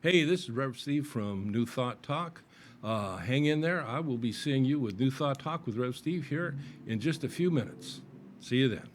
Hey, this is RevSteve from New Thought Talk. Hang in there. I will be seeing you with New Thought Talk with RevSteve here in just a few minutes. See you then.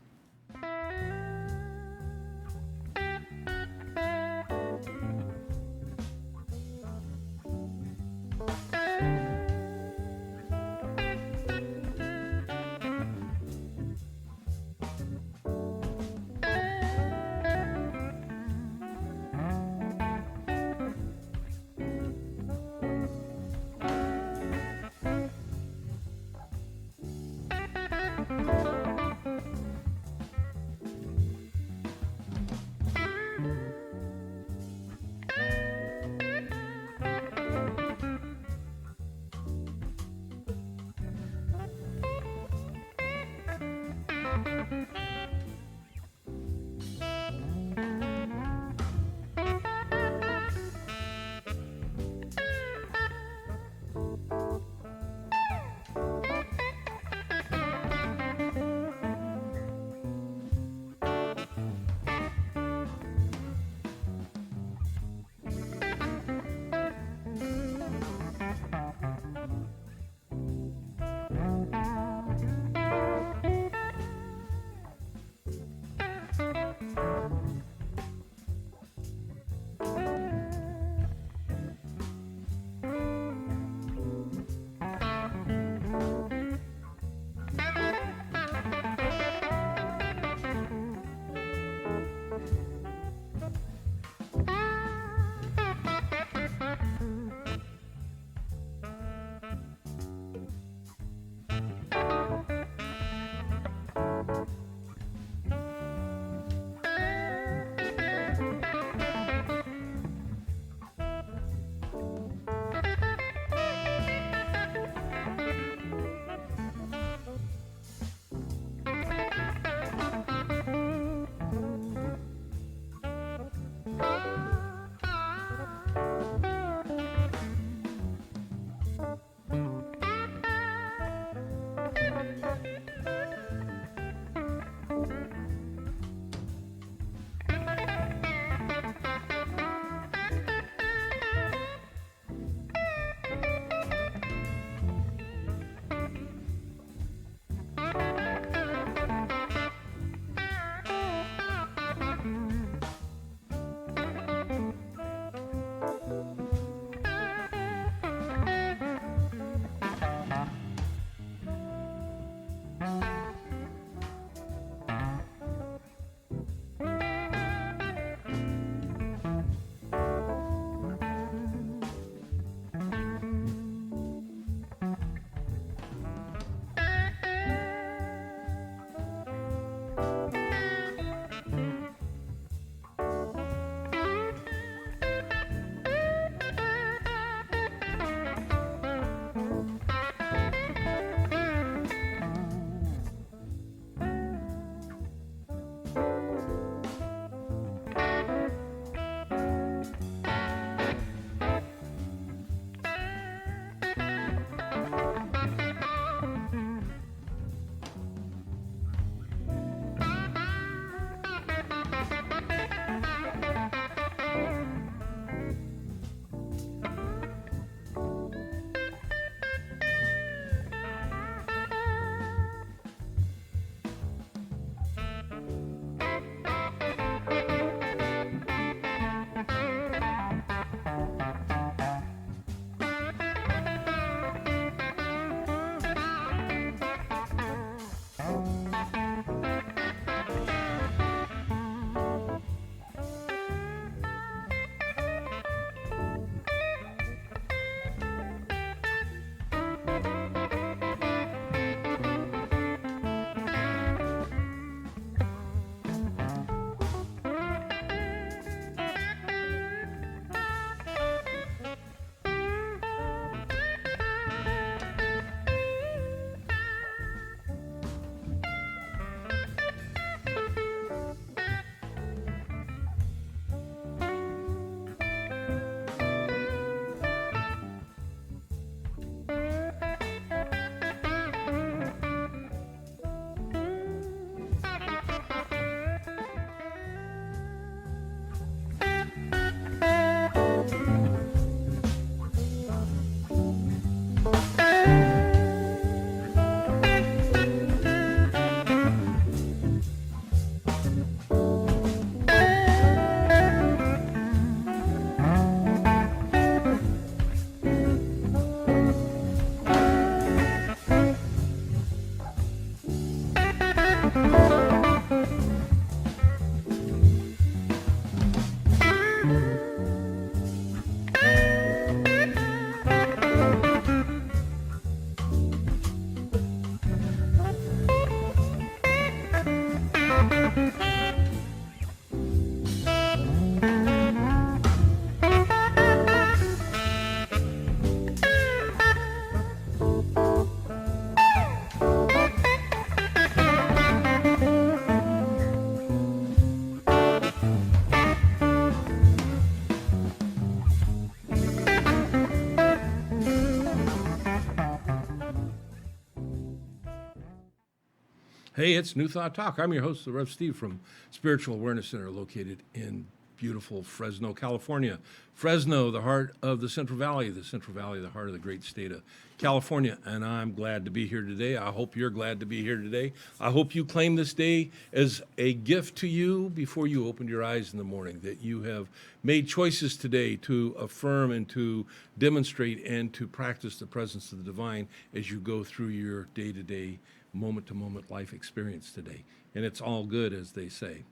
Hey, it's New Thought Talk. I'm your host, the RevSteve from Spiritual Awareness Center, located in beautiful Fresno, California. Fresno, the heart of the Central Valley, the heart of the great state of California. And I'm glad to be here today. I hope you're glad to be here today. I hope you claim this day as a gift to you before you opened your eyes in the morning, that you have made choices today to affirm and to demonstrate and to practice the presence of the divine as you go through your day-to-day, moment-to-moment life experience today. And it's all good, as they say.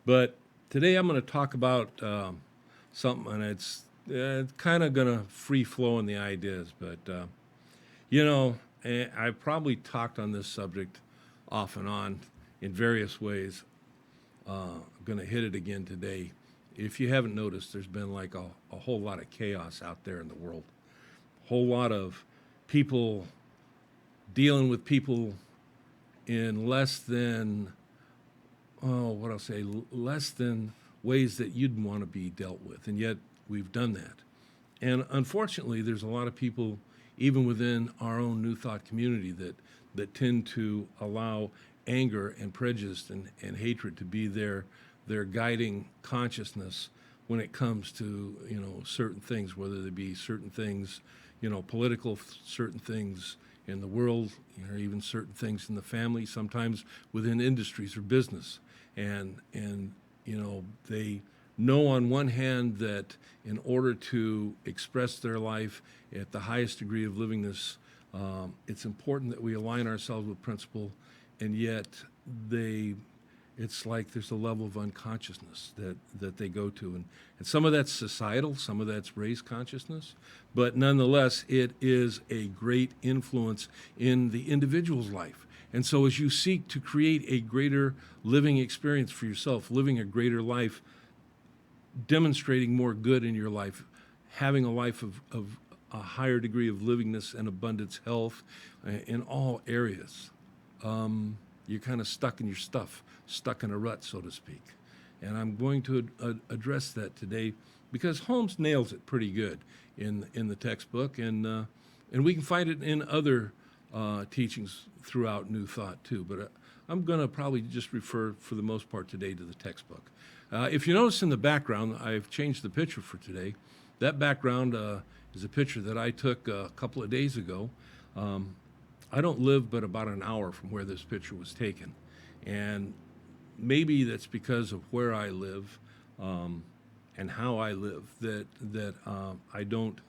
But today I'm going to talk about something, and it's kind of going to free flow in the ideas. But, I've probably talked on this subject off and on in various ways. I'm going to hit it again today. If you haven't noticed, there's been like a whole lot of chaos out there in the world. A whole lot of people dealing with people in less than ways that you'd want to be dealt with. And yet we've done that. And unfortunately, there's a lot of people, even within our own New Thought community, that tend to allow anger and prejudice and hatred to be their guiding consciousness when it comes to, certain things, whether they be certain things, political, certain things in the world, even certain things in the family, sometimes within industries or business. And they know on one hand that in order to express their life at the highest degree of livingness, it's important that we align ourselves with principle, and yet it's like there's a level of unconsciousness that they go to. And some of that's societal, some of that's race consciousness, but nonetheless, it is a great influence in the individual's life. And so as you seek to create a greater living experience for yourself, living a greater life, demonstrating more good in your life, having a life of a higher degree of livingness and abundance, health in all areas, you're kind of stuck in your stuff, stuck in a rut, so to speak. And I'm going to address that today because Holmes nails it pretty good in the textbook, and we can find it in other teachings throughout New Thought too. But I'm going to probably just refer, for the most part today, to the textbook. If you notice in the background, I've changed the picture for today. That background is a picture that I took a couple of days ago. I don't live but about an hour from where this picture was taken. And maybe that's because of where I live and how I live, that I don't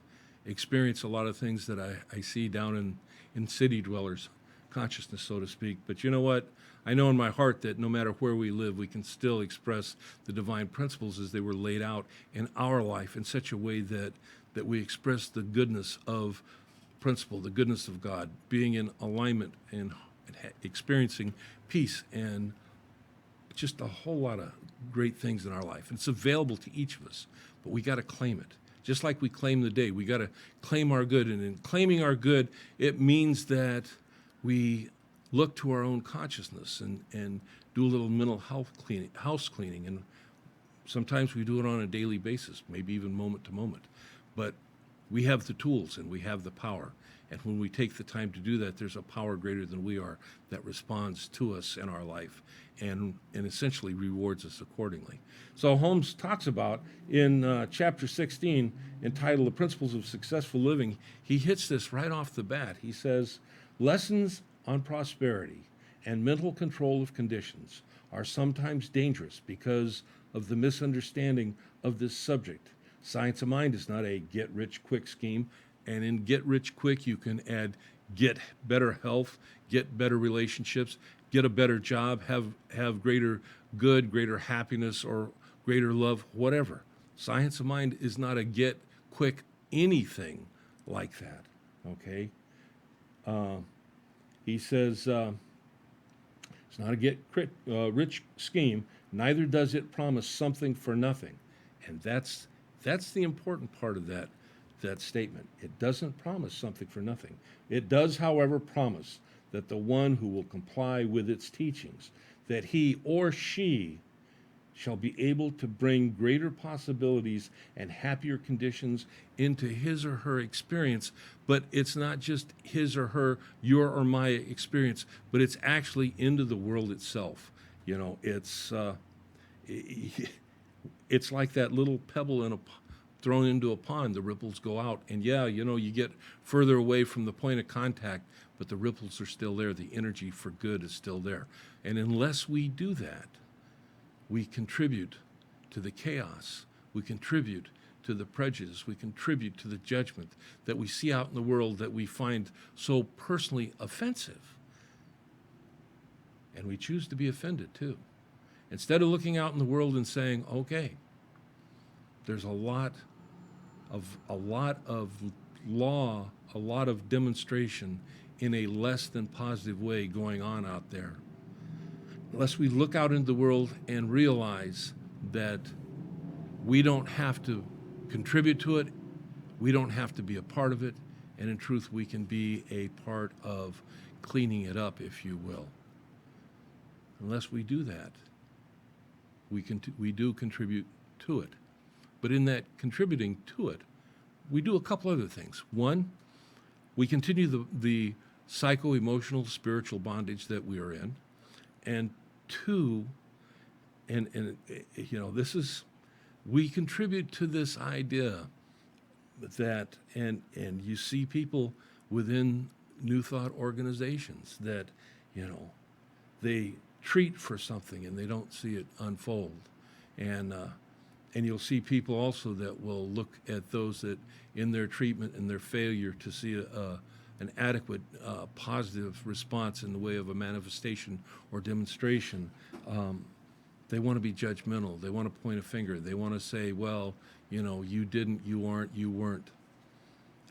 experience a lot of things that I see down in city dwellers' consciousness, so to speak. But you know what? I know in my heart that no matter where we live, we can still express the divine principles as they were laid out in our life in such a way that we express the goodness of principle, the goodness of God, being in alignment and experiencing peace and just a whole lot of great things in our life. And it's available to each of us, but we got to claim it. Just like we claim the day, we got to claim our good. And in claiming our good, it means that we look to our own consciousness and do a little mental house cleaning. And sometimes we do it on a daily basis, maybe even moment to moment. But we have the tools and we have the power. And when we take the time to do that, there's a power greater than we are that responds to us in our life and essentially rewards us accordingly. So Holmes talks about in chapter 16, entitled The Principles of Successful Living, he hits this right off the bat. He says, lessons on prosperity and mental control of conditions are sometimes dangerous because of the misunderstanding of this subject. Science of mind is not a get-rich-quick scheme, and in get-rich-quick you can add get better health, get better relationships, get a better job, have greater good, greater happiness, or greater love, whatever. Science of mind is not a get-quick anything like that, okay? He says, It's not a rich scheme. Neither does it promise something for nothing. And that's the important part of that statement. It doesn't promise something for nothing. It does, however, promise that the one who will comply with its teachings, that he or she shall be able to bring greater possibilities and happier conditions into his or her experience. But it's not just his or her, your or my experience, but it's actually into the world itself. You know, it's like that little pebble thrown into a pond. The ripples go out, and yeah, you know, you get further away from the point of contact, but the ripples are still there. The energy for good is still there. And unless we do that, we contribute to the chaos. We contribute to the prejudice. We contribute to the judgment that we see out in the world that we find so personally offensive. And we choose to be offended too. Instead of looking out in the world and saying, okay, there's a lot of law, a lot of demonstration in a less than positive way going on out there. Unless we look out into the world and realize that we don't have to contribute to it, we don't have to be a part of it, and in truth, we can be a part of cleaning it up, if you will. Unless we do that, we do contribute to it. But in that contributing to it, we do a couple other things. One, we continue the psycho-emotional, spiritual bondage that we are in. And two, and you know, we contribute to this idea that, and you see people within New Thought organizations that, you know, they treat for something and they don't see it unfold. And you'll see people also that will look at those that in their treatment and their failure to see an adequate positive response in the way of a manifestation or demonstration, they want to be judgmental. They want to point a finger. They want to say, well, you know, you didn't, you aren't, you weren't.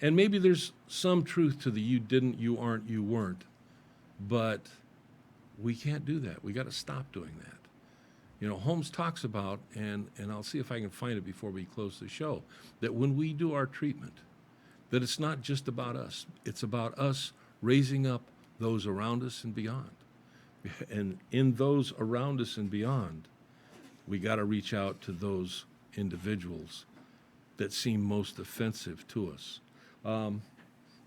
And maybe there's some truth to the you didn't, you aren't, you weren't. But we can't do that. We got to stop doing that. You know, Holmes talks about, and I'll see if I can find it before we close the show, that when we do our treatment, that it's not just about us. It's about us raising up those around us and beyond. And in those around us and beyond, we got to reach out to those individuals that seem most offensive to us.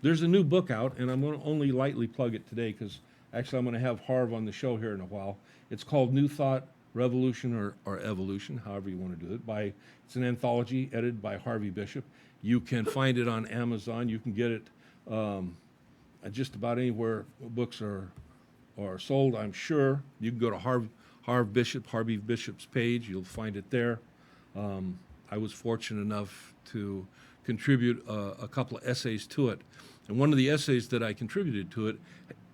There's a new book out, and I'm going to only lightly plug it today because actually I'm going to have Harv on the show here in a while. It's called New Thought, Revolution or Evolution, however you want to do it. It's an anthology edited by Harvey Bishop. You can find it on Amazon. You can get it just about anywhere books are sold, I'm sure. You can go to Harvey Bishop's page. You'll find it there. I was fortunate enough to contribute a couple of essays to it. And one of the essays that I contributed to it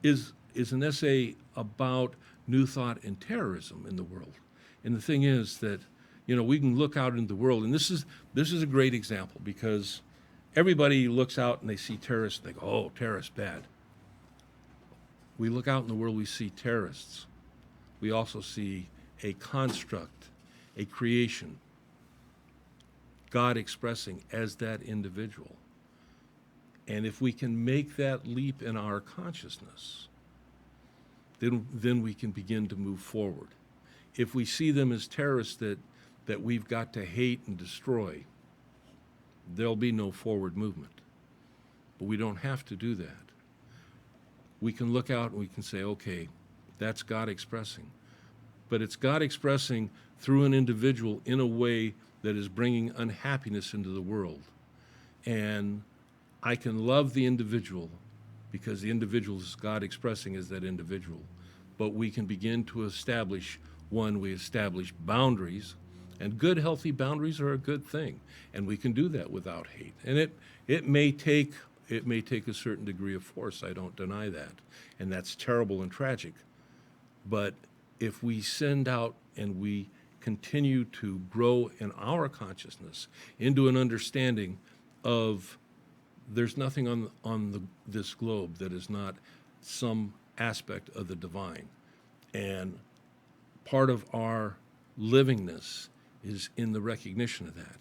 is an essay about New Thought and terrorism in the world. And the thing is that, you know, we can look out into the world, and this is a great example because everybody looks out and they see terrorists and they go, oh, terrorists bad. We look out in the world, we see terrorists. We also see a construct, a creation, God expressing as that individual. And if we can make that leap in our consciousness, then we can begin to move forward. If we see them as terrorists that we've got to hate and destroy, there'll be no forward movement. But we don't have to do that. We can look out and we can say, okay, that's God expressing. But it's God expressing through an individual in a way that is bringing unhappiness into the world. And I can love the individual because the individual is God expressing as that individual. But we can begin to establish, we establish boundaries, and good, healthy boundaries are a good thing. And we can do that without hate. And it may take a certain degree of force, I don't deny that. And that's terrible and tragic. But if we send out and we continue to grow in our consciousness into an understanding of there's nothing on this globe that is not some aspect of the divine. And part of our livingness is in the recognition of that.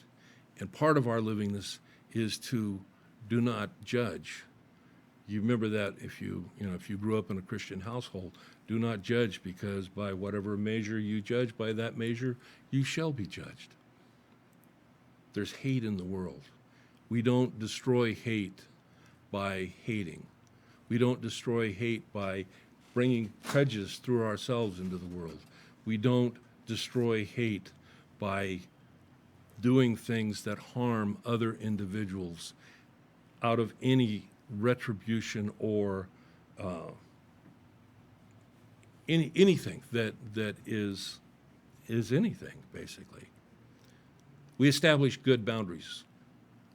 And part of our livingness is to do not judge. You remember that if you grew up in a Christian household, do not judge, because by whatever measure you judge, by that measure you shall be judged. There's hate in the world. We don't destroy hate by hating. We don't destroy hate by bringing prejudice through ourselves into the world. We don't destroy hate by doing things that harm other individuals out of any retribution or anything that is anything, basically. We establish good boundaries.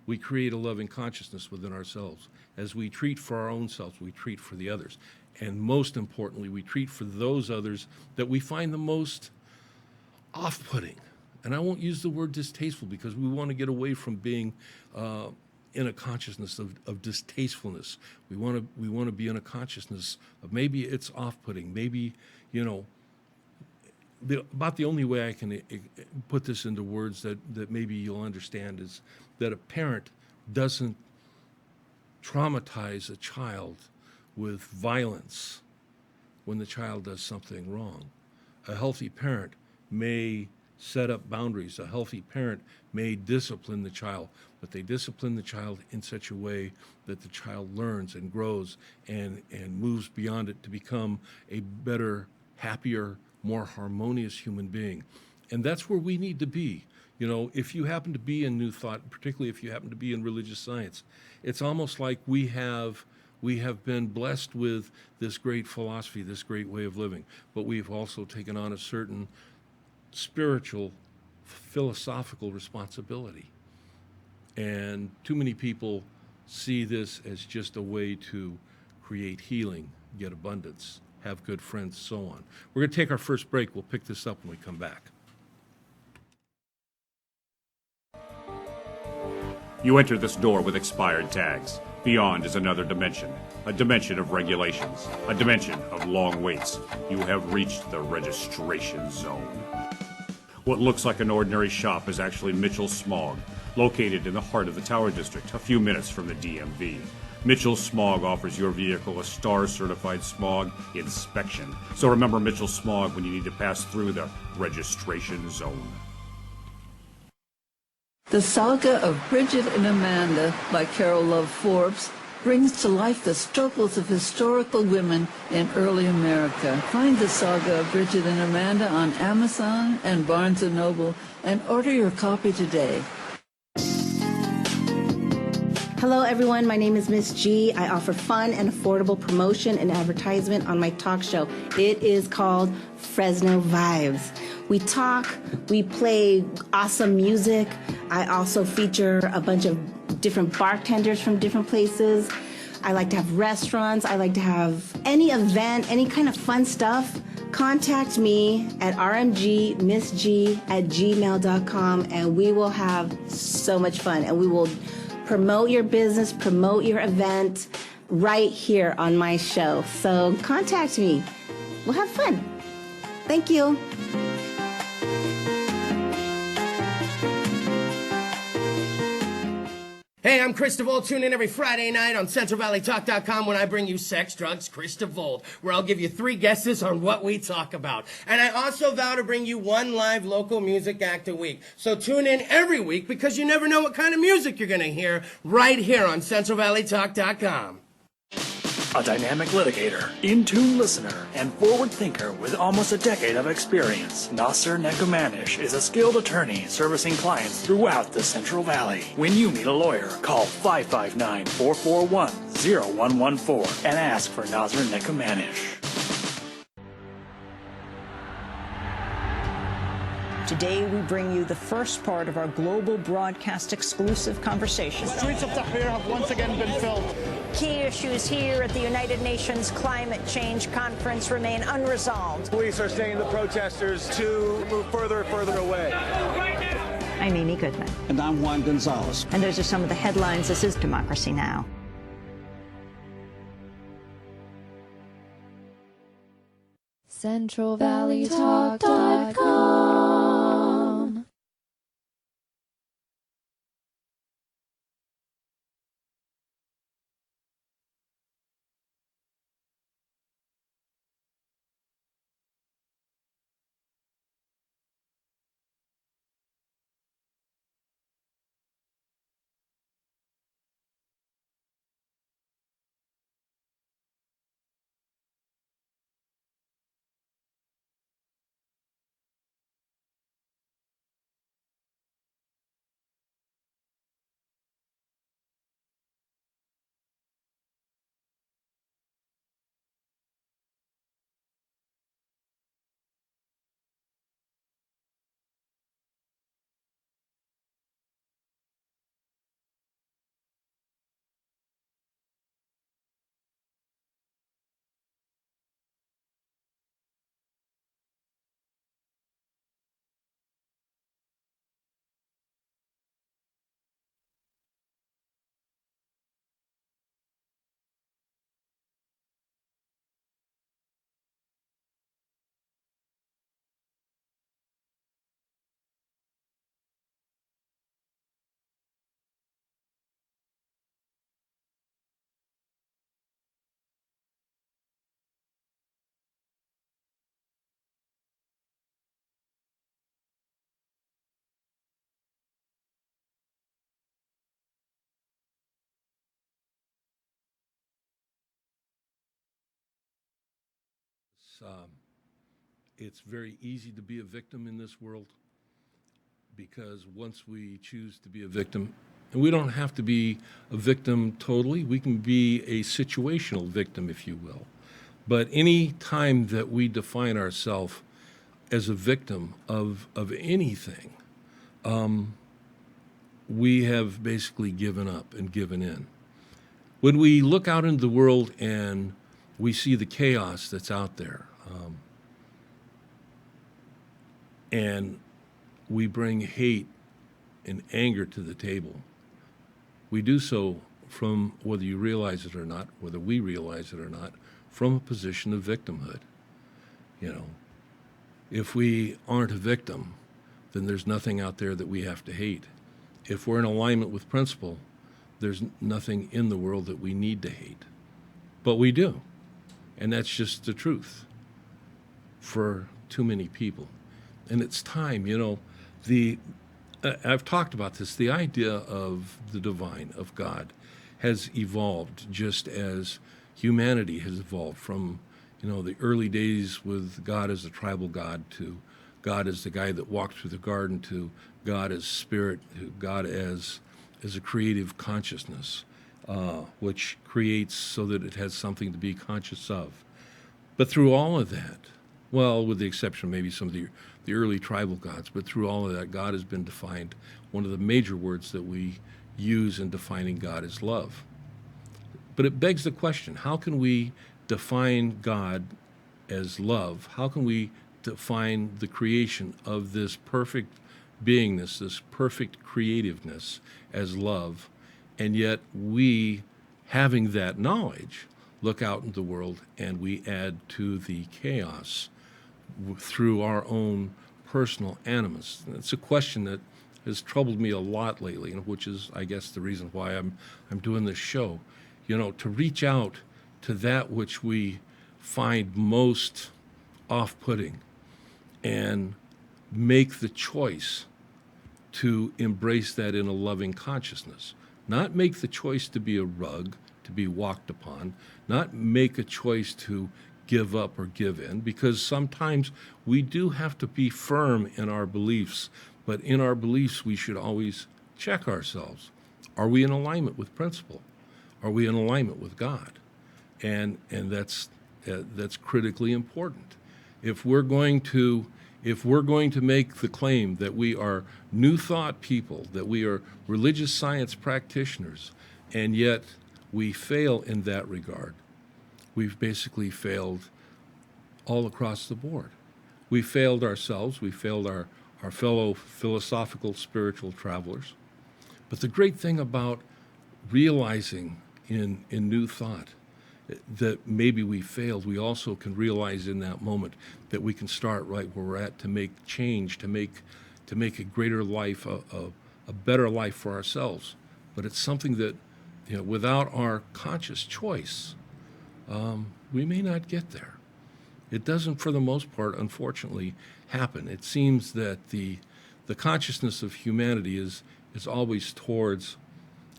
We create a loving consciousness within ourselves. As we treat for our own selves, we treat for the others. And most importantly, we treat for those others that we find the most off-putting. And I won't use the word distasteful, because we want to get away from being in a consciousness of distastefulness. We want to be in a consciousness of maybe it's off-putting. Maybe, about the only way I can put this into words that maybe you'll understand is that a parent doesn't traumatize a child with violence when the child does something wrong. A healthy parent may set up boundaries. A healthy parent may discipline the child, but they discipline the child in such a way that the child learns and grows and moves beyond it to become a better, happier, more harmonious human being. And that's where we need to be. If you happen to be in New Thought, particularly if you happen to be in religious science, it's almost like we have been blessed with this great philosophy, this great way of living, but we've also taken on a certain spiritual, philosophical responsibility. And too many people see this as just a way to create healing, get abundance, have good friends, so on. We're going to take our first break. We'll pick this up when we come back. You enter this door with expired tags. Beyond is another dimension, a dimension of regulations, a dimension of long waits. You have reached the registration zone. What looks like an ordinary shop is actually Mitchell Smog, located in the heart of the Tower District, a few minutes from the DMV. Mitchell Smog offers your vehicle a STAR-certified smog inspection. So remember Mitchell Smog when you need to pass through the registration zone. The Saga of Bridget and Amanda by Carol Love Forbes brings to life the struggles of historical women in early America. Find the Saga of Bridget and Amanda on Amazon and Barnes & Noble and order your copy today. Hello everyone, my name is Miss G. I offer fun and affordable promotion and advertisement on my talk show. It is called Fresno Vibes. We talk, we play awesome music. I also feature a bunch of different bartenders from different places. I like to have restaurants. I like to have any event, any kind of fun stuff. Contact me at rmgmissg@gmail.com and we will have so much fun and we will promote your business, promote your event right here on my show. So contact me. We'll have fun. Thank you. Hey, I'm Chris DeVold. Tune in every Friday night on CentralValleyTalk.com when I bring you Sex, Drugs, Chris DeVold, where I'll give you 3 guesses on what we talk about. And I also vow to bring you 1 live local music act a week. So tune in every week because you never know what kind of music you're going to hear right here on CentralValleyTalk.com. A dynamic litigator, in-tune listener, and forward thinker with almost a decade of experience, Nasser Nekomanish is a skilled attorney servicing clients throughout the Central Valley. When you need a lawyer, call 559-441-0114 and ask for Nasser Nekomanish. Today, we bring you the first part of our global broadcast exclusive conversation. The streets of Tahrir have once again been filled. Key issues here at the United Nations Climate Change Conference remain unresolved. Police are saying the protesters to move further and further away. I'm Amy Goodman. And I'm Juan Gonzalez. And those are some of the headlines. This is Democracy Now! CentralValleyTalk.com. Um, it's very easy to be a victim in this world because once we choose to be a victim, and we don't have to be a victim totally, we can be a situational victim, if you will. But any time that we define ourselves as a victim of anything, we have basically given up and given in. When we look out into the world and we see the chaos that's out there, and we bring hate and anger to the table, we do so from, whether you realize it or not, whether we realize it or not, from a position of victimhood. You know, if we aren't a victim, then there's nothing out there that we have to hate. If we're in alignment with principle, there's nothing in the world that we need to hate. But we do. And that's just the truth for too many people. And it's time, you know, I've talked about this, the idea of the divine, of God, has evolved just as humanity has evolved from, you know, the early days with God as a tribal God to God as the guy that walked through the garden to God as spirit, to God as a creative consciousness, which creates so that it has something to be conscious of. But through all of that, well, with the exception of maybe some of the early tribal gods, but through all of that, God has been defined. One of the major words that we use in defining God is love. But it begs the question, how can we define God as love? How can we define the creation of this perfect beingness, this perfect creativeness as love, and yet we, having that knowledge, look out in the world and we add to the chaos through our own personal animus? It's a question that has troubled me a lot lately, and which is, I guess, the reason why I'm doing this show. You know, to reach out to that which we find most off-putting and make the choice to embrace that in a loving consciousness. Not make the choice to be a rug, to be walked upon, not make a choice to give up or give in, because sometimes we do have to be firm in our beliefs, but in our beliefs we should always check ourselves. Are we in alignment with principle? Are we in alignment with God? And that's critically important. If we're going to make the claim that we are new thought people, that we are religious science practitioners, and yet we fail in that regard, we've basically failed all across the board. We failed ourselves, we failed our fellow philosophical spiritual travelers. But the great thing about realizing in new thought that maybe we failed, we also can realize in that moment that we can start right where we're at to make change, to make a greater life, a better life for ourselves. But it's something that, without our conscious choice, we may not get there. It doesn't, for the most part, unfortunately, happen. It seems that the consciousness of humanity is always towards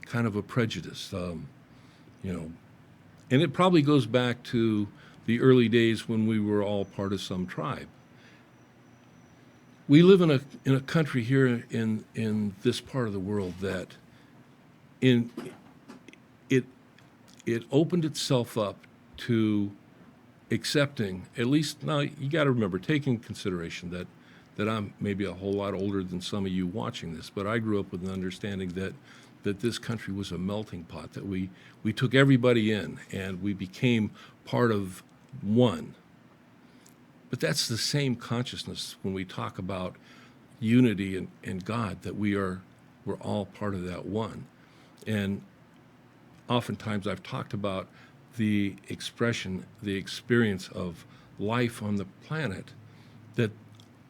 kind of a prejudice, and it probably goes back to the early days when we were all part of some tribe. We live in a country here in this part of the world that it opened itself up to accepting, at least now you got to remember, taking consideration that I'm maybe a whole lot older than some of you watching this, but I grew up with an understanding that this country was a melting pot, that we took everybody in and we became part of one. But that's the same consciousness when we talk about unity and God, that we're all part of that one. And oftentimes I've talked about the experience of life on the planet, that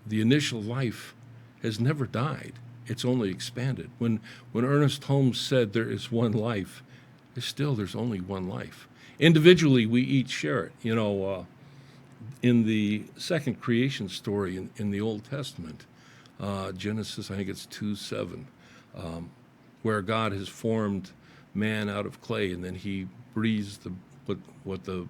the initial life has never died. It's only expanded. When Ernest Holmes said there is one life, there's only one life. Individually, we each share it. In the second creation story in the Old Testament, Genesis, I think it's 2:7, where God has formed man out of clay, and then he breathes what the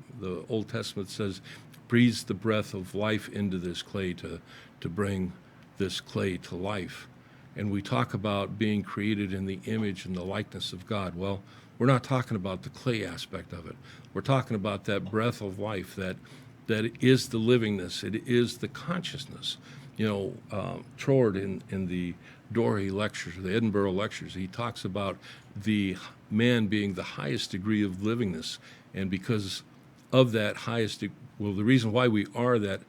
Old Testament says, breathes the breath of life into this clay to bring this clay to life. And we talk about being created in the image and the likeness of God. Well, we're not talking about the clay aspect of it. We're talking about that breath of life that is the livingness. It is the consciousness. Troard in the Doré lectures, the Edinburgh lectures, he talks about the man being the highest degree of livingness. And because of that the reason why we are that,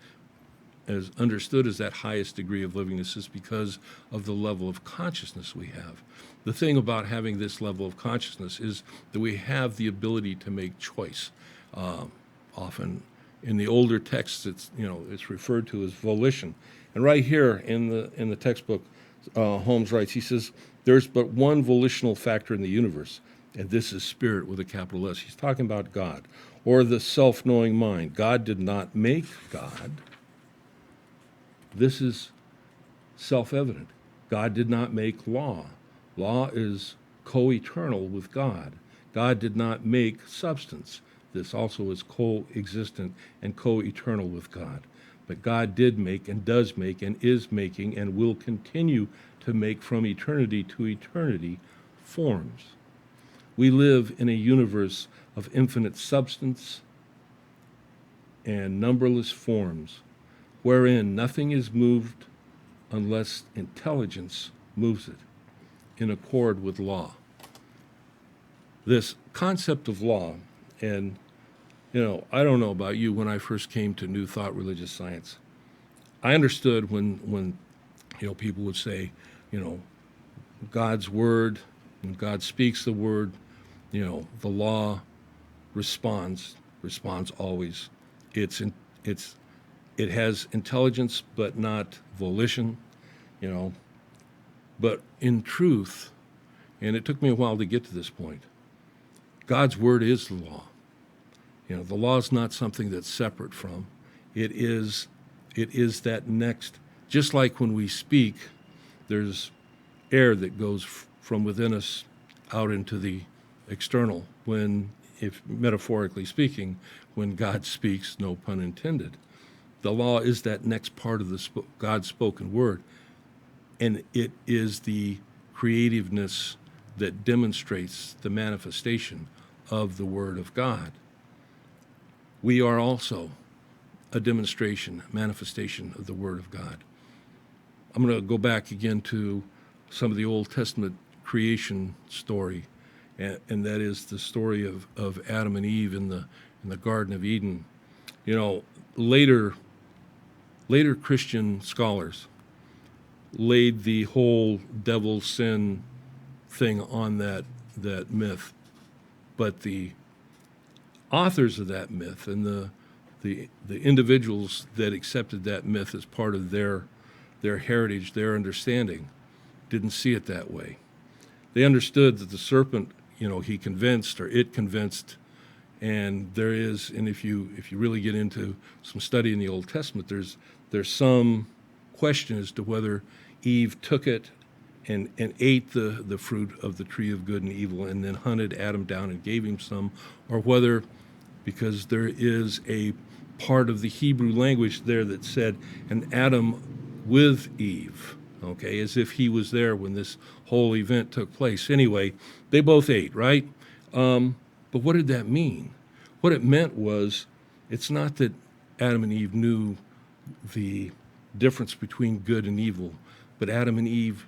as understood as that highest degree of livingness, is because of the level of consciousness we have. The thing about having this level of consciousness is that we have the ability to make choice. Often in the older texts, it's referred to as volition. And right here in the textbook, Holmes writes, he says, there's but one volitional factor in the universe, and this is spirit with a capital S. He's talking about God, or the self-knowing mind. God did not make God. This is self-evident. God did not make law. Law is co-eternal with God. God did not make substance. This also is co-existent and co-eternal with God. But God did make and does make and is making and will continue to make from eternity to eternity forms. We live in a universe of infinite substance and numberless forms, wherein nothing is moved unless intelligence moves it in accord with law. This concept of law, and I don't know about you, when I first came to New Thought Religious Science, I understood when people would say, God's word, when God speaks the word, the law responds always. It has intelligence, but not volition, But in truth, and it took me a while to get to this point, God's word is the law. The law is not something that's separate from. It is that next, just like when we speak, there's air that goes from within us out into the external. If metaphorically speaking, when God speaks, no pun intended. The law is that next part of God's spoken word, and it is the creativeness that demonstrates the manifestation of the Word of God. We are also a manifestation of the Word of God. I'm going to go back again to some of the Old Testament creation story, and that is the story of Adam and Eve in the Garden of Eden. Later Christian scholars laid the whole devil sin thing on that myth, but authors of that myth and the individuals that accepted that myth as part of their heritage, their understanding, didn't see it that way. They understood that the serpent, he convinced, or it convinced, and there is, and if you really get into some study in the Old Testament, there's some question as to whether Eve took it and ate the fruit of the tree of good and evil and then hunted Adam down and gave him some, or whether, because there is a part of the Hebrew language there that said, and Adam with Eve, okay, as if he was there when this whole event took place. Anyway, they both ate, right? But what did that mean? What it meant was, it's not that Adam and Eve knew the difference between good and evil, but Adam and Eve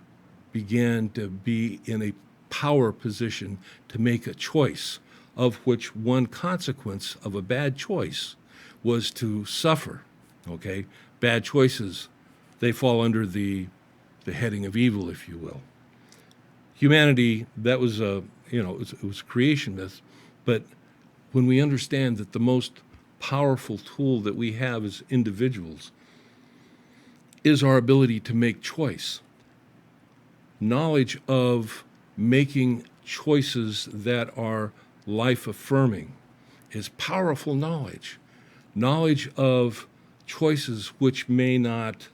began to be in a power position to make a choice, of which one consequence of a bad choice was to suffer, okay? Bad choices, they fall under the heading of evil, if you will. Humanity, that was it was a creation myth, but when we understand that the most powerful tool that we have as individuals is our ability to make choice, knowledge of making choices that are life-affirming is powerful knowledge. Knowledge of choices which may not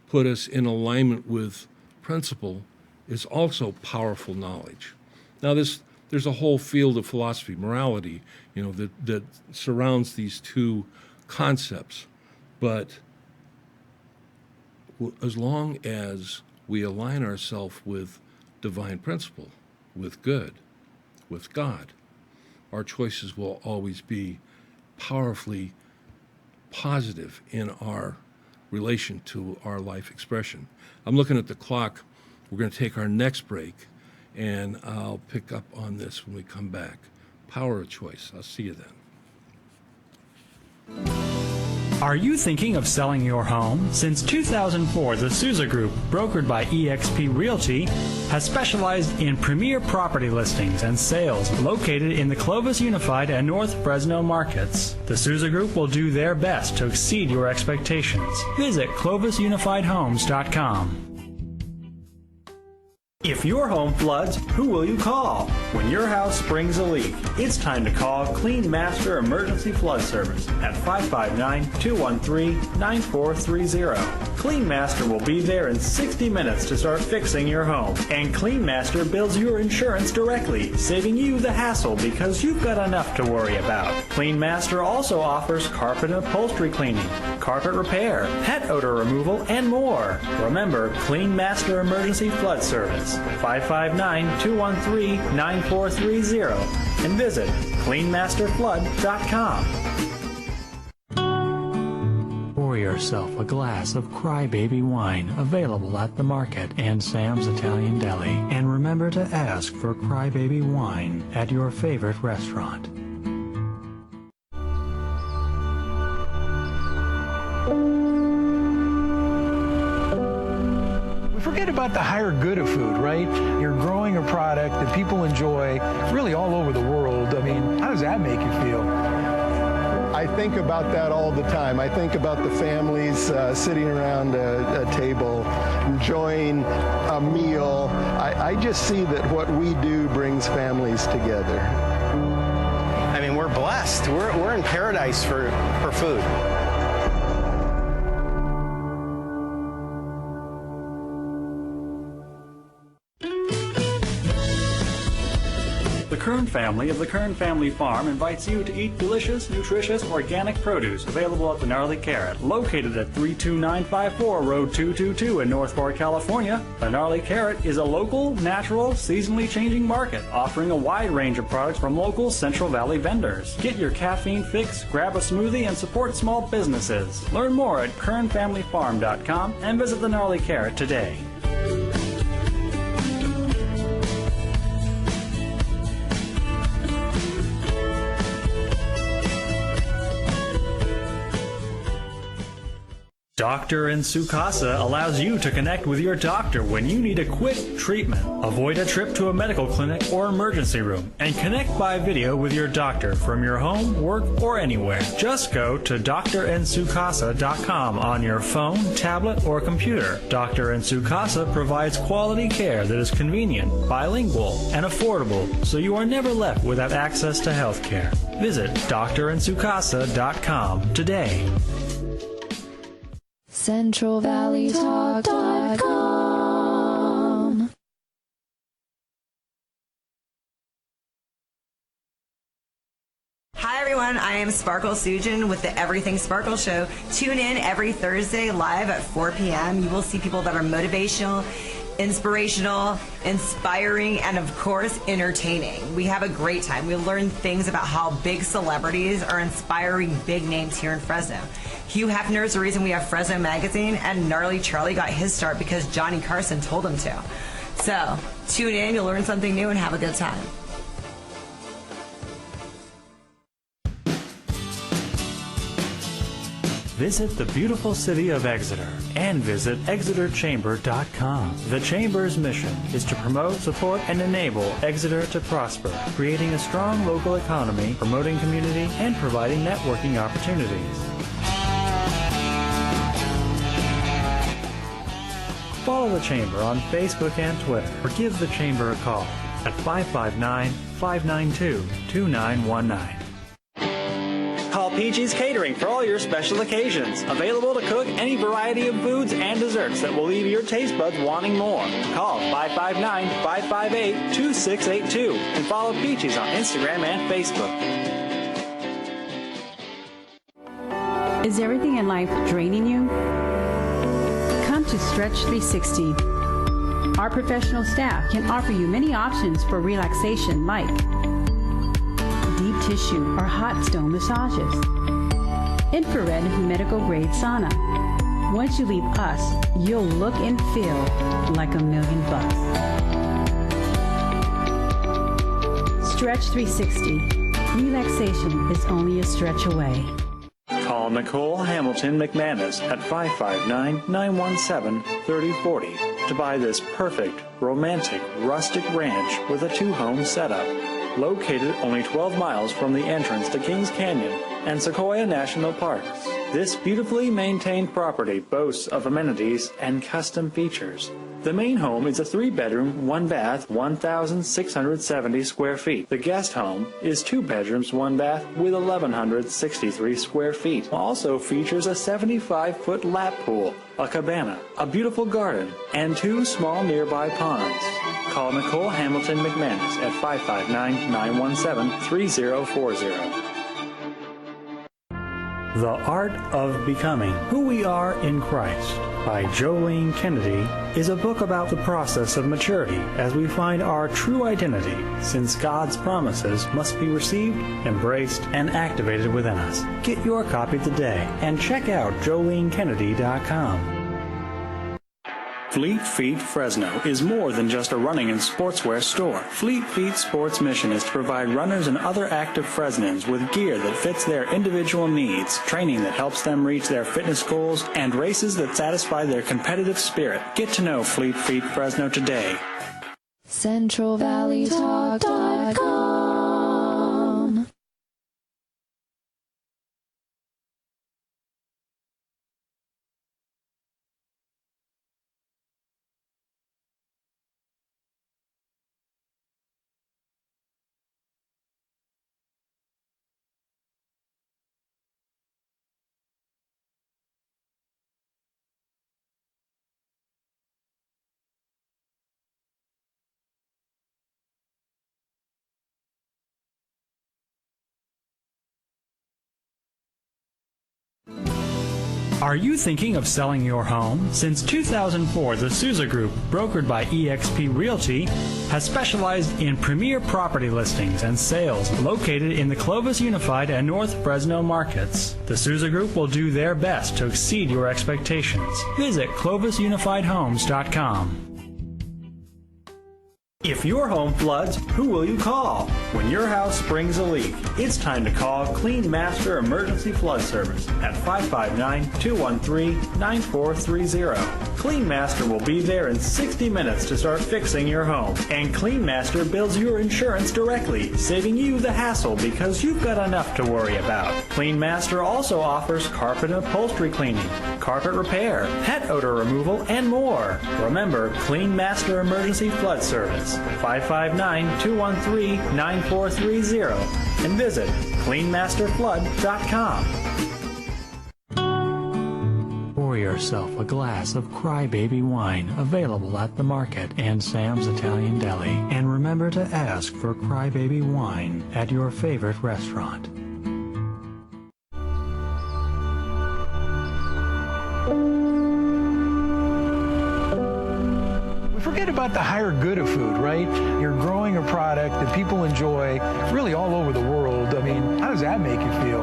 put us in alignment with principle is also powerful knowledge. Now, there's a whole field of philosophy, morality, that surrounds these two concepts. But as long as we align ourselves with divine principle, with good, with God, our choices will always be powerfully positive in our relation to our life expression. I'm looking at the clock. We're going to take our next break, and I'll pick up on this when we come back. Power of choice. I'll see you then. Are you thinking of selling your home? Since 2004, the Souza Group, brokered by eXp Realty, has specialized in premier property listings and sales located in the Clovis Unified and North Fresno markets. The Souza Group will do their best to exceed your expectations. Visit clovisunifiedhomes.com. If your home floods, who will you call? When your house springs a leak, it's time to call Clean Master Emergency Flood Service at 559-213-9430. Clean Master will be there in 60 minutes to start fixing your home. And Clean Master bills your insurance directly, saving you the hassle because you've got enough to worry about. Clean Master also offers carpet and upholstery cleaning, carpet repair, pet odor removal, and more. Remember, Clean Master Emergency Flood Service, 559-213-9430, and visit cleanmasterflood.com. Pour yourself a glass of Crybaby wine, available at the market and Sam's Italian Deli. And remember to ask for Crybaby wine at your favorite restaurant. Forget about the higher good of food, right? You're growing a product that people enjoy really all over the world. I mean, how does that make you feel? I think about that all the time. I think about the families sitting around a table, enjoying a meal. I just see that what we do brings families together. I mean, we're blessed. We're in paradise for food. The Kern family of the Kern Family Farm invites you to eat delicious, nutritious, organic produce available at the Gnarly Carrot, located at 32954 Road 222 in Northport, California. The Gnarly Carrot is a local, natural, seasonally changing market, offering a wide range of products from local Central Valley vendors. Get your caffeine fix, grab a smoothie, and support small businesses. Learn more at KernFamilyFarm.com and visit the Gnarly Carrot today. Doctor in Sukasa allows you to connect with your doctor when you need a quick treatment. Avoid a trip to a medical clinic or emergency room and connect by video with your doctor from your home, work, or anywhere. Just go to drinsukasa.com on your phone, tablet, or computer. Dr. in Sukasa provides quality care that is convenient, bilingual, and affordable, so you are never left without access to health care. Visit drinsukasa.com today. CentralValleyTalk.com. Hi everyone, I am Sparkle Sujin with the Everything Sparkle Show. Tune in every Thursday live at 4 p.m. You will see people that are motivational, inspirational, inspiring, and of course, entertaining. We have a great time. We learn things about how big celebrities are inspiring big names here in Fresno. Hugh Hefner is the reason we have Fresno Magazine, and Gnarly Charlie got his start because Johnny Carson told him to. So, tune in, you'll learn something new, and have a good time. Visit the beautiful city of Exeter and visit exeterchamber.com. The Chamber's mission is to promote, support, and enable Exeter to prosper, creating a strong local economy, promoting community, and providing networking opportunities. Follow the Chamber on Facebook and Twitter, or give the Chamber a call at 559-592-2919. Call PG's Catering for all your special occasions. Available to cook any variety of foods and desserts that will leave your taste buds wanting more. Call 559-558-2682 and follow Peaches on Instagram and Facebook. Is everything in life draining you? Come to Stretch 360. Our professional staff can offer you many options for relaxation like deep tissue or hot stone massages, infrared medical grade sauna. Once you leave us, you'll look and feel like $1,000,000. Stretch 360. Relaxation is only a stretch away. Call Nicole Hamilton McManus at 559-917-3040 to buy this perfect, romantic, rustic ranch with a 2-home setup. Located only 12 miles from the entrance to Kings Canyon and Sequoia National Parks. This beautifully maintained property boasts of amenities and custom features. The main home is a 3-bedroom, 1-bath, 1,670 square feet. The guest home is 2 bedrooms, 1 bath with 1,163 square feet. Also features a 75-foot lap pool, a cabana, a beautiful garden, and 2 small nearby ponds. Call Nicole Hamilton McManus at 559-917-3040. The Art of Becoming Who We Are in Christ by Jolene Kennedy is a book about the process of maturity as we find our true identity, since God's promises must be received, embraced, and activated within us. Get your copy today and check out JoleneKennedy.com. Fleet Feet Fresno is more than just a running and sportswear store. Fleet Feet Sports' mission is to provide runners and other active Fresnans with gear that fits their individual needs, training that helps them reach their fitness goals, and races that satisfy their competitive spirit. Get to know Fleet Feet Fresno today. CentralValleyTalk.com. Are you thinking of selling your home? Since 2004, the Souza Group, brokered by eXp Realty, has specialized in premier property listings and sales located in the Clovis Unified and North Fresno markets. The Souza Group will do their best to exceed your expectations. Visit ClovisUnifiedHomes.com. If your home floods, who will you call? When your house springs a leak, it's time to call Clean Master Emergency Flood Service at 559-213-9430. Clean Master will be there in 60 minutes to start fixing your home. And Clean Master bills your insurance directly, saving you the hassle because you've got enough to worry about. Clean Master also offers carpet and upholstery cleaning, carpet repair, pet odor removal, and more. Remember, Clean Master Emergency Flood Service, 559-213-9430, and visit cleanmasterflood.com. Pour yourself a glass of Crybaby wine available at the market and Sam's Italian Deli. And remember to ask for Crybaby wine at your favorite restaurant. Forget about the higher good of food, right? You're growing a product that people enjoy really all over the world. I mean, how does that make you feel?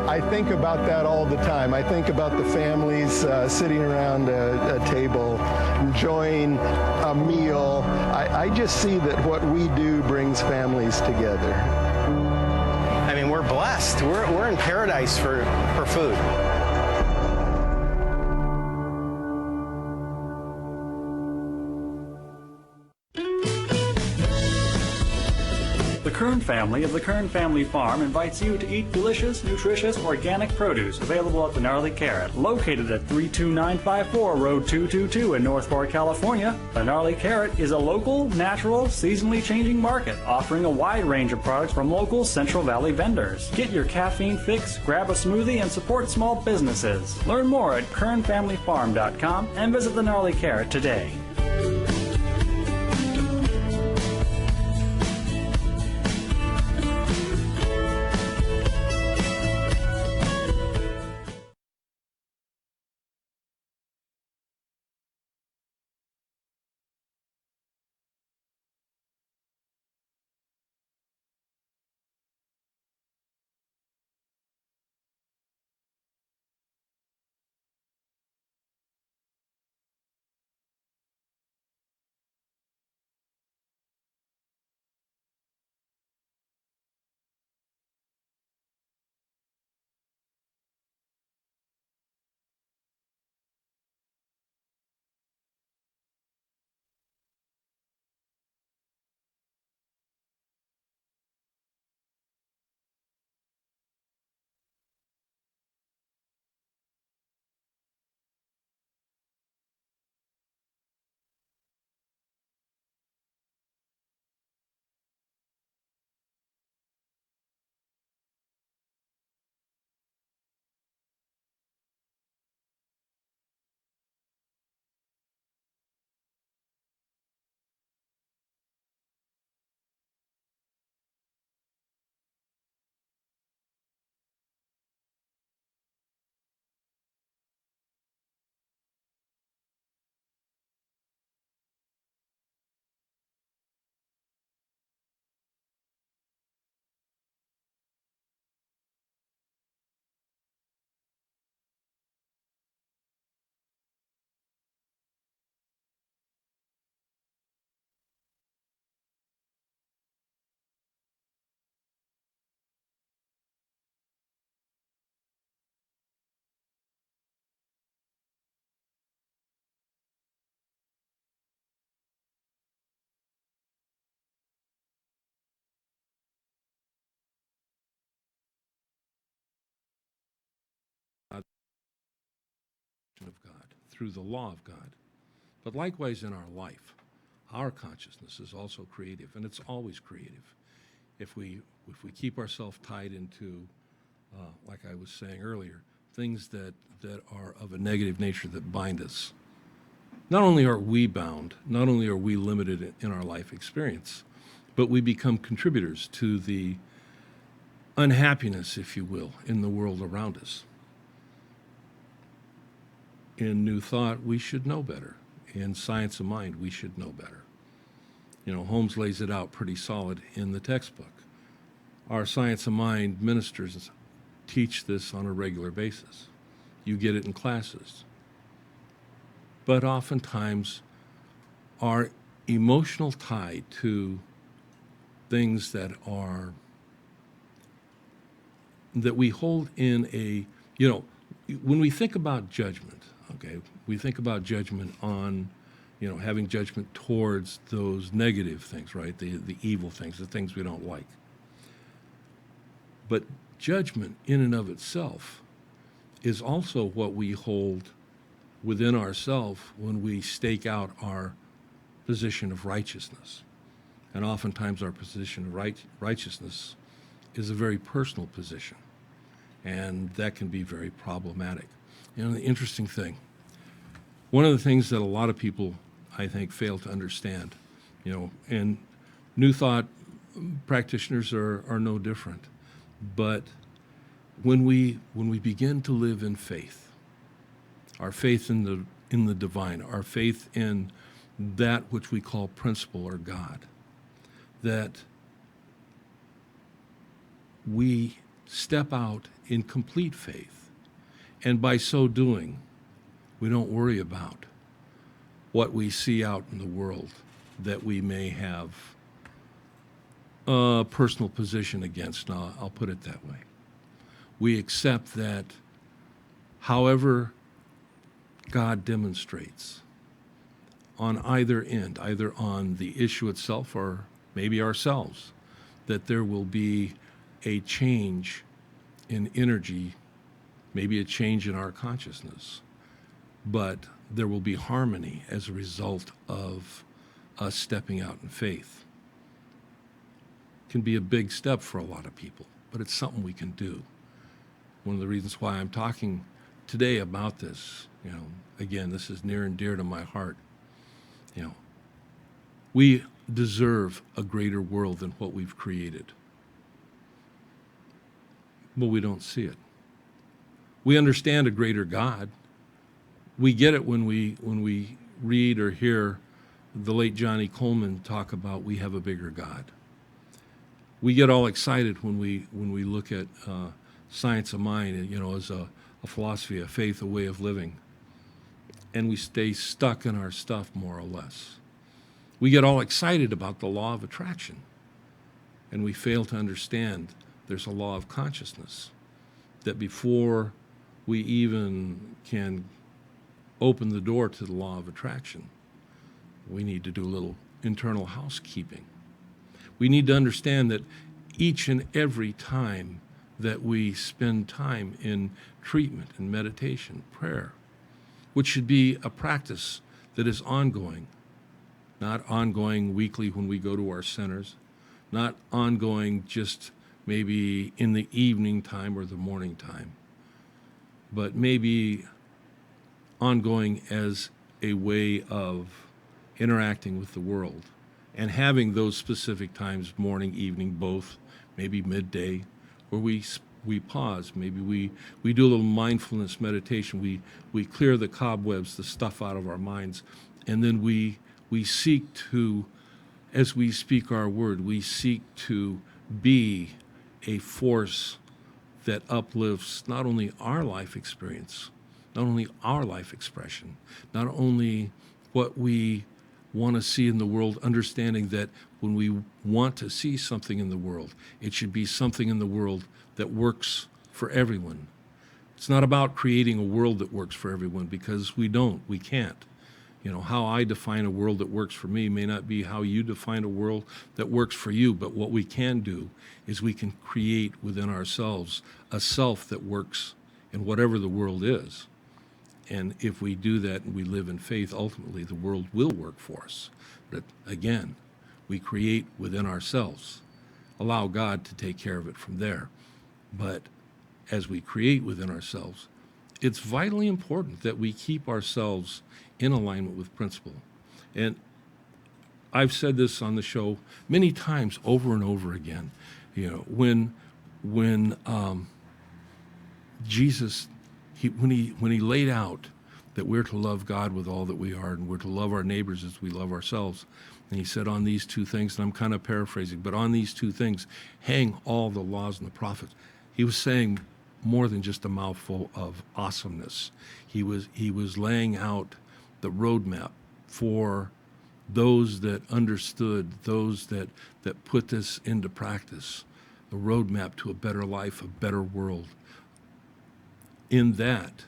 I think about that all the time. I think about the families sitting around a table, enjoying a meal. I just see that what we do brings families together. I mean, we're blessed. We're in paradise for food. The Kern family of the Kern Family Farm invites you to eat delicious, nutritious, organic produce available at the Gnarly Carrot, located at 32954 Road 222 in North Fork, California. The Gnarly Carrot is a local, natural, seasonally changing market, offering a wide range of products from local Central Valley vendors. Get your caffeine fix, grab a smoothie, and support small businesses. Learn more at kernfamilyfarm.com and visit the Gnarly Carrot today. Of God, through the law of God. But likewise in our life, our consciousness is also creative, and it's always creative. If we keep ourselves tied into, like I was saying earlier, things that are of a negative nature that bind us, not only are we bound, not only are we limited in our life experience, but we become contributors to the unhappiness, if you will, in the world around us. In New Thought, we should know better. In Science of Mind, we should know better. You know, Holmes lays it out pretty solid in the textbook. Our Science of Mind ministers teach this on a regular basis. You get it in classes. But oftentimes, our emotional tie to things that we hold in a, when we think about judgment, okay, we think about judgment on, having judgment towards those negative things, right? The evil things, the things we don't like. But judgment in and of itself is also what we hold within ourselves when we stake out our position of righteousness. And oftentimes our position of righteousness is a very personal position, and that can be very problematic. The interesting thing, one of the things that a lot of people, I think, fail to understand, and New Thought practitioners are no different, but when we begin to live in faith, our faith in the divine, our faith in that which we call principle or God, that we step out in complete faith, and by so doing, we don't worry about what we see out in the world that we may have a personal position against. I'll put it that way. We accept that however God demonstrates on either end, either on the issue itself or maybe ourselves, that there will be a change in energy, maybe a change in our consciousness, but there will be harmony as a result of us stepping out in faith. It can be a big step for a lot of people, but it's something we can do. One of the reasons why I'm talking today about this, again, this is near and dear to my heart. We deserve a greater world than what we've created, but we don't see it. We understand a greater God. We get it when we read or hear the late Johnny Coleman talk about we have a bigger God. We get all excited when we look at science of mind, as a philosophy, a faith, a way of living, and we stay stuck in our stuff more or less. We get all excited about the law of attraction, and we fail to understand there's a law of consciousness, that before we even can open the door to the law of attraction, we need to do a little internal housekeeping. We need to understand that each and every time that we spend time in treatment and meditation, prayer, which should be a practice that is ongoing, not ongoing weekly when we go to our centers, not ongoing just maybe in the evening time or the morning time, but maybe ongoing as a way of interacting with the world and having those specific times, morning, evening, both, maybe midday, where we pause, maybe we do a little mindfulness meditation, we clear the cobwebs, the stuff out of our minds, and then we seek to, as we speak our word, we seek to be a force that uplifts not only our life experience, not only our life expression, not only what we want to see in the world, understanding that when we want to see something in the world, it should be something in the world that works for everyone. It's not about creating a world that works for everyone, because we can't. How I define a world that works for me may not be how you define a world that works for you, but what we can do is we can create within ourselves a self that works in whatever the world is. And if we do that and we live in faith, ultimately the world will work for us. But again, we create within ourselves. Allow God to take care of it from there. But as we create within ourselves, it's vitally important that we keep ourselves in alignment with principle. And I've said this on the show many times over and over again. When Jesus, when he laid out that we're to love God with all that we are and we're to love our neighbors as we love ourselves, and he said on these two things, and I'm kind of paraphrasing, but on these two things hang all the laws and the prophets. He was saying more than just a mouthful of awesomeness. He was laying out the roadmap for those that understood, those that put this into practice, a roadmap to a better life, a better world. In that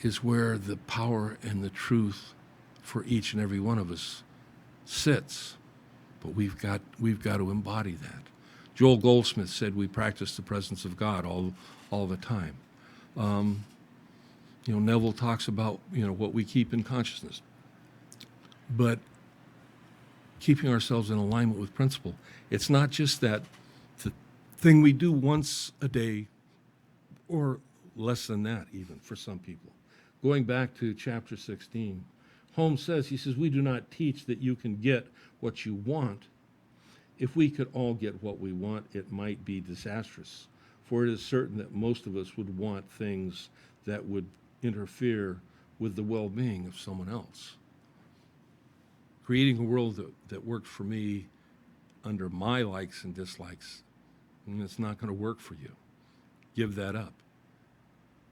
is where the power and the truth for each and every one of us sits. But we've got to embody that. Joel Goldsmith said we practice the presence of God all the time. Neville talks about what we keep in consciousness. But keeping ourselves in alignment with principle, it's not just that the thing we do once a day, or less than that even for some people. Going back to chapter 16, Holmes says, he says, we do not teach that you can get what you want. If we could all get what we want, it might be disastrous, for it is certain that most of us would want things that would interfere with the well-being of someone else. Creating a world that worked for me under my likes and dislikes, and it's not going to work for you. Give that up.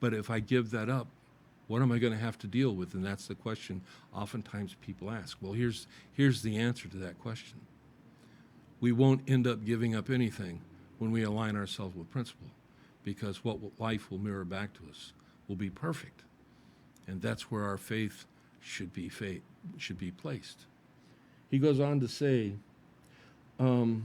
But if I give that up, what am I going to have to deal with? And that's the question oftentimes people ask. Well, here's the answer to that question. We won't end up giving up anything when we align ourselves with principle, because what life will mirror back to us will be perfect. And that's where our faith should be placed. He goes on to say, well,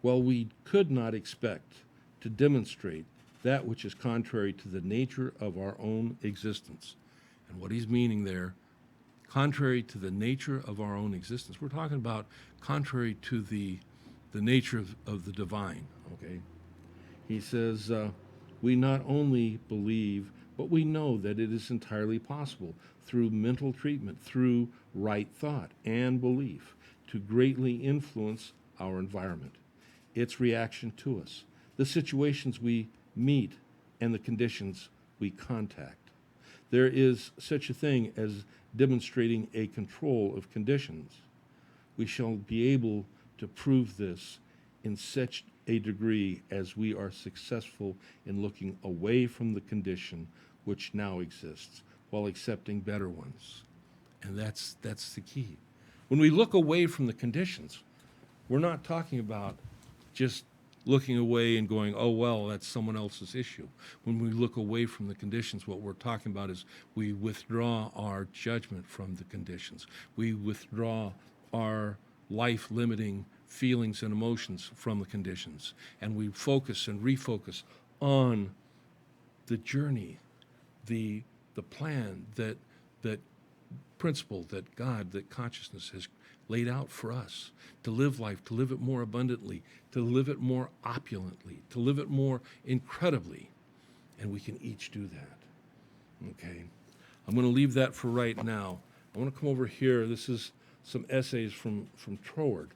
we could not expect to demonstrate that which is contrary to the nature of our own existence. And what he's meaning there, contrary to the nature of our own existence, we're talking about contrary to the nature of the divine, okay? He says, we not only believe, but we know that it is entirely possible through mental treatment, through right thought and belief, to greatly influence our environment, its reaction to us, the situations we meet, and the conditions we contact. There is such a thing as demonstrating a control of conditions. We shall be able to prove this in such a degree as we are successful in looking away from the condition which now exists while accepting better ones. And that's the key. When we look away from the conditions, we're not talking about just looking away and going, oh, well, that's someone else's issue. When we look away from the conditions, what we're talking about is we withdraw our judgment from the conditions. We withdraw our life-limiting feelings and emotions from the conditions. And we focus and refocus on the journey, the plan, that principle that God, that consciousness has laid out for us to live life, to live it more abundantly, to live it more opulently, to live it more incredibly. And we can each do that. Okay? I'm going to leave that for right now. I want to come over here. This is some essays from Troward.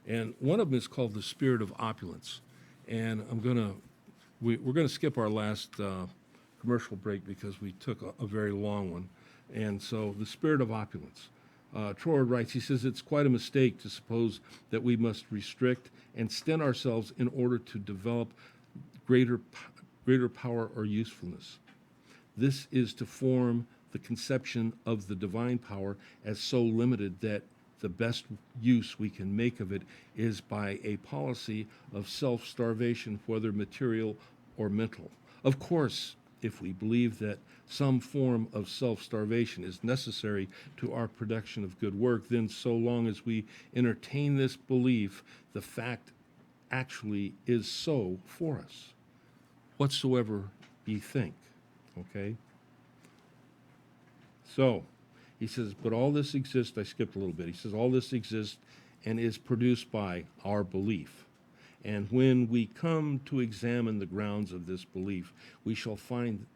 And one of them is called The Spirit of Opulence. And we're going to skip our last commercial break because we took a very long one. And so The Spirit of Opulence. Troward writes, he says, it's quite a mistake to suppose that we must restrict and stint ourselves in order to develop greater power or usefulness. This is to form the conception of the divine power as so limited that the best use we can make of it is by a policy of self-starvation, whether material or mental. Of course, if we believe that some form of self-starvation is necessary to our production of good work, then so long as we entertain this belief, the fact actually is so for us, whatsoever ye think, okay? So, he says, but all this exists, I skipped a little bit, he says, all this exists and is produced by our belief. And when we come to examine the grounds of this belief, we shall find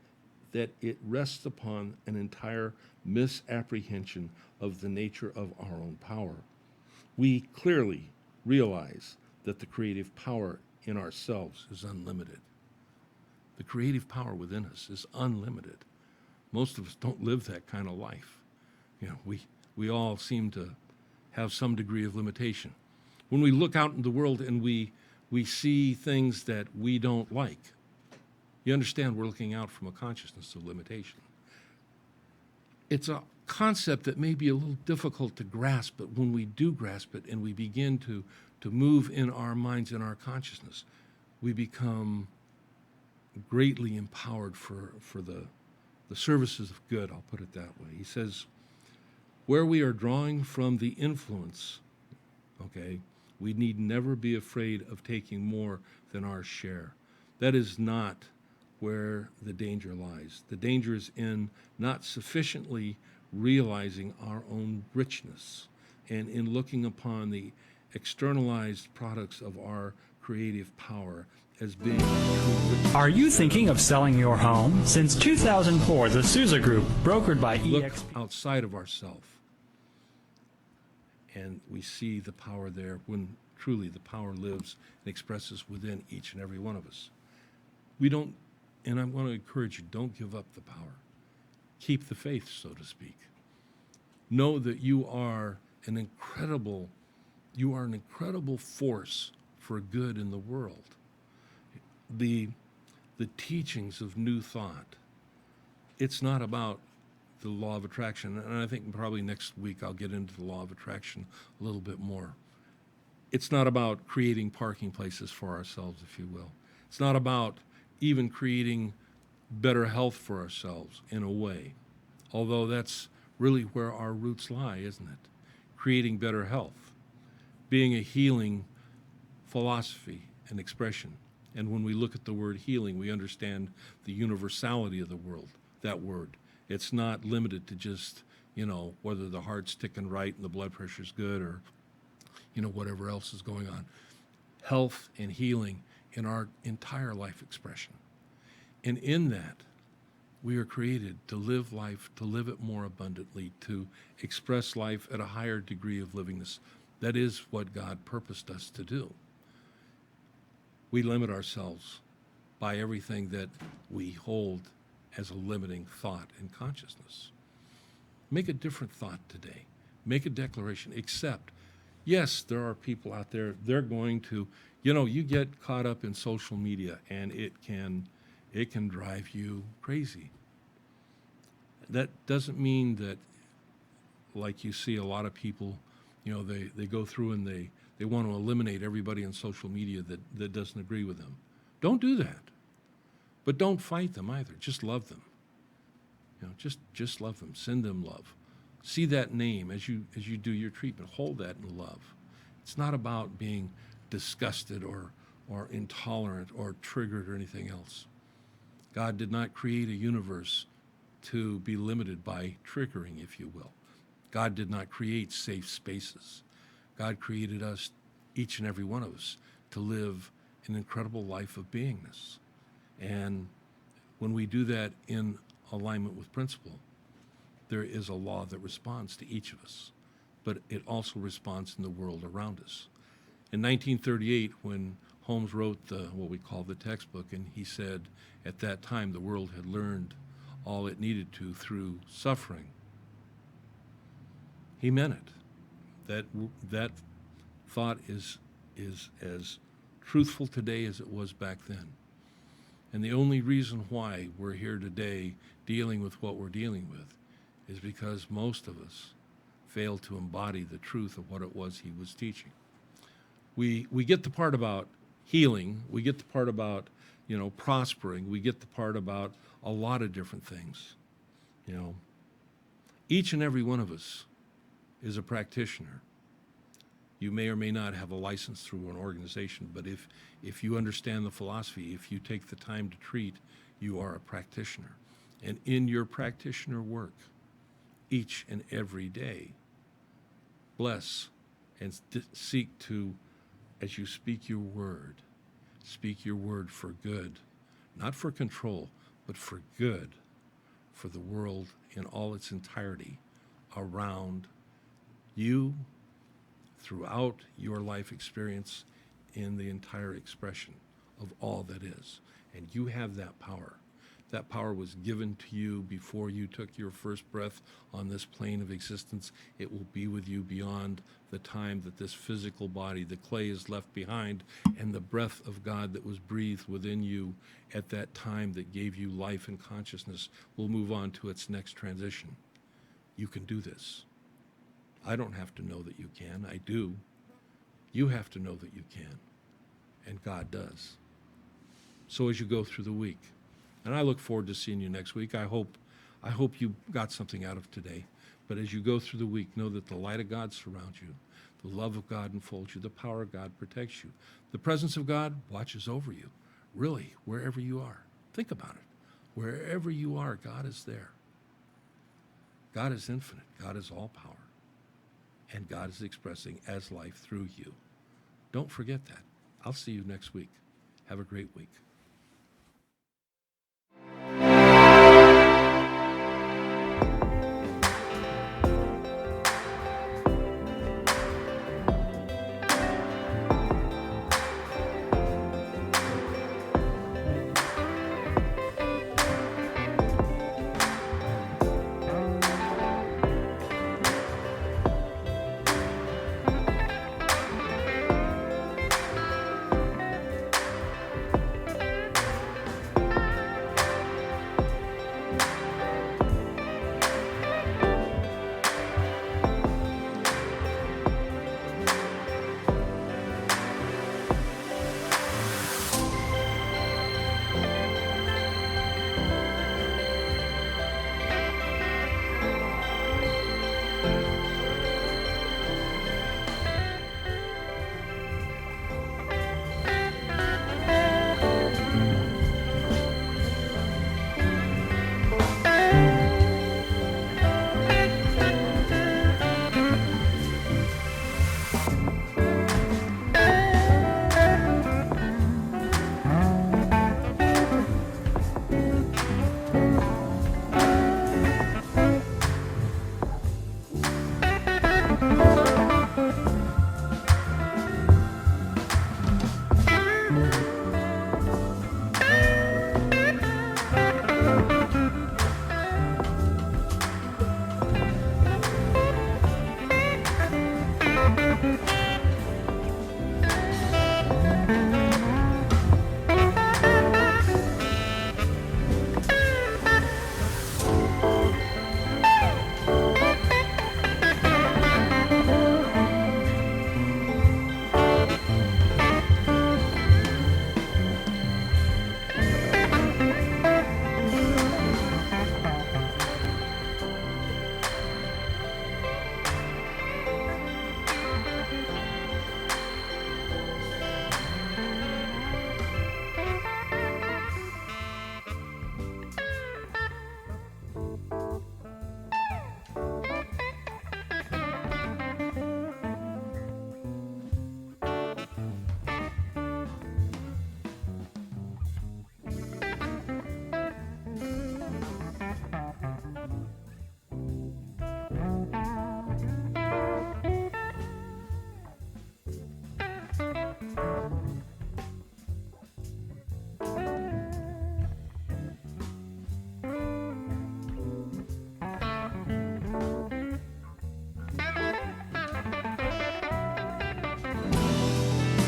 that it rests upon an entire misapprehension of the nature of our own power. We clearly realize that the creative power in ourselves is unlimited. The creative power within us is unlimited. Most of us don't live that kind of life. We all seem to have some degree of limitation. When we look out in the world and we see things that we don't like, you understand we're looking out from a consciousness of limitation. It's a concept that may be a little difficult to grasp, but when we do grasp it and we begin to move in our minds, in our consciousness, we become greatly empowered for the services of good, I'll put it that way. He says, where we are drawing from the influence, okay, we need never be afraid of taking more than our share. That is not where the danger lies. The danger is in not sufficiently realizing our own richness and in looking upon the externalized products of our creative power as being true. Are you thinking of selling your home? Since 2004, the Sousa Group, brokered by Look EXP. outside of ourselves, and we see the power there when truly the power lives and expresses within each and every one of us. We don't, and I want to encourage you, don't give up the power. Keep the faith, so to speak. Know that you are an incredible force for good in the world. The teachings of New Thought, it's not about the law of attraction, and I think probably next week I'll get into the law of attraction a little bit more. It's not about creating parking places for ourselves, if you will. It's not about even creating better health for ourselves in a way, although that's really where our roots lie, isn't it? Creating better health, being a healing philosophy and expression. And when we look at the word healing, we understand the universality of the world, that word. It's not limited to just, whether the heart's ticking right and the blood pressure's good or, whatever else is going on. Health and healing in our entire life expression. And in that, we are created to live life, to live it more abundantly, to express life at a higher degree of livingness. That is what God purposed us to do. We limit ourselves by everything that we hold as a limiting thought and consciousness. Make a different thought today. Make a declaration. Accept. Yes, there are people out there, they're going to, you get caught up in social media and it can drive you crazy. That doesn't mean that, like you see a lot of people, they go through and they want to eliminate everybody on social media that doesn't agree with them. Don't do that. But don't fight them either. Just love them. Just love them. Send them love. See that name as you do your treatment. Hold that in love. It's not about being disgusted or intolerant or triggered or anything else. God did not create a universe to be limited by triggering, if you will. God did not create safe spaces. God created us, each and every one of us, to live an incredible life of beingness. And when we do that in alignment with principle, there is a law that responds to each of us, but it also responds in the world around us. In 1938, when Holmes wrote what we call the textbook, and he said at that time the world had learned all it needed to through suffering, he meant it. That thought is as truthful today as it was back then. And the only reason why we're here today dealing with what we're dealing with is because most of us failed to embody the truth of what it was he was teaching. We get the part about healing, we get the part about, prospering, we get the part about a lot of different things. Each and every one of us is a practitioner. You may or may not have a license through an organization, but if you understand the philosophy, if you take the time to treat, you are a practitioner. And in your practitioner work, each and every day, bless and seek to, as you speak your word for good, not for control, but for good, for the world in all its entirety around you, throughout your life experience, in the entire expression of all that is. And you have that power. That power was given to you before you took your first breath on this plane of existence. It will be with you beyond the time that this physical body, the clay, is left behind, and the breath of God that was breathed within you at that time that gave you life and consciousness will move on to its next transition. you can do this. I don't have to know that you can. I do. You have to know that you can. And God does. So as you go through the week, and I look forward to seeing you next week. I hope you got something out of today. But as you go through the week, know that the light of God surrounds you. The love of God enfolds you. The power of God protects you. The presence of God watches over you. Really, wherever you are. Think about it. Wherever you are, God is there. God is infinite. God is all power. And God is expressing as life through you. Don't forget that. I'll see you next week. Have a great week.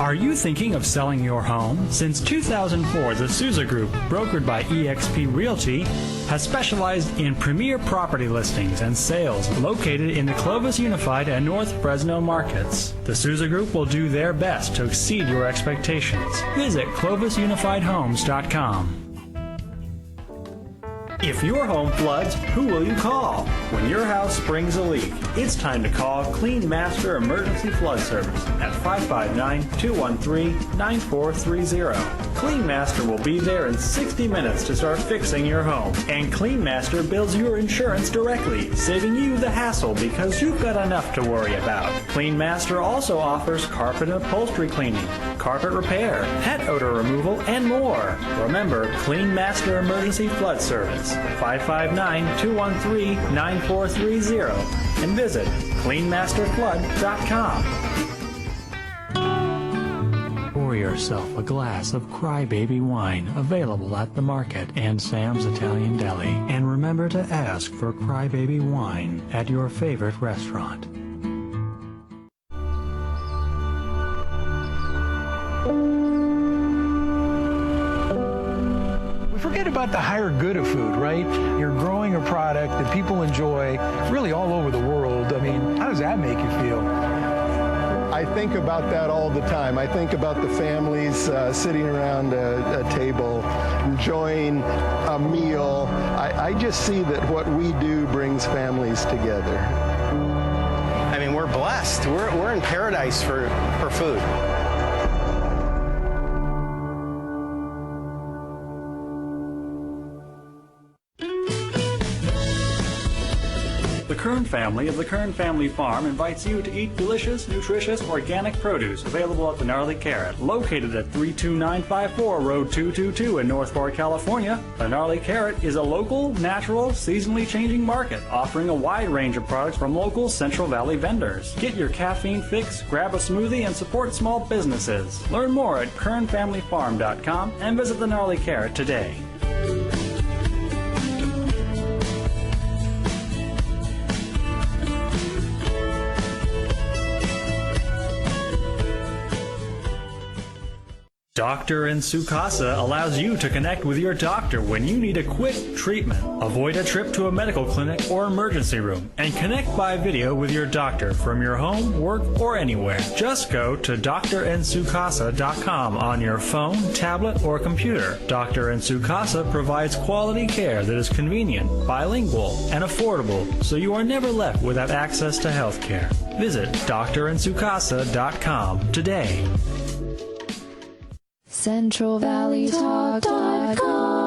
Are you thinking of selling your home? Since 2004, the Souza Group, brokered by eXp Realty, has specialized in premier property listings and sales located in the Clovis Unified and North Fresno markets. The Souza Group will do their best to exceed your expectations. Visit clovisunifiedhomes.com. If your home floods, who will you call? When your house springs a leak, it's time to call Clean Master Emergency Flood Service at 559-213-9430. Clean Master will be there in 60 minutes to start fixing your home. And Clean Master bills your insurance directly, saving you the hassle because you've got enough to worry about. Clean Master also offers carpet and upholstery cleaning, carpet repair, pet odor removal, and more. Remember, Clean Master Emergency Flood Service, 559-213-9430, and visit cleanmasterflood.com. Pour yourself a glass of Crybaby wine, available at the market and Sam's Italian Deli. And remember to ask for Crybaby wine at your favorite restaurant. about the higher good of food, right? You're growing a product that people enjoy really all over the world. I mean, how does that make you feel? I think about that all the time. I think about the families sitting around a table, enjoying a meal. I just see that what we do brings families together. I mean, we're blessed. We're in paradise for food. The Kern family of the Kern Family Farm invites you to eat delicious, nutritious, organic produce available at the Gnarly Carrot, located at 32954 Road 222 in North Fork, California. The Gnarly Carrot is a local, natural, seasonally changing market offering a wide range of products from local Central Valley vendors. Get your caffeine fix, grab a smoothie, and support small businesses. Learn more at kernfamilyfarm.com and visit the Gnarly Carrot today. Doctor in Sukasa allows you to connect with your doctor when you need a quick treatment. Avoid a trip to a medical clinic or emergency room and connect by video with your doctor from your home, work, or anywhere. Just go to drinsukasa.com on your phone, tablet, or computer. Dr. in Sukasa provides quality care that is convenient, bilingual, and affordable, so you are never left without access to health care. Visit drinsukasa.com today. CentralValleyTalk.com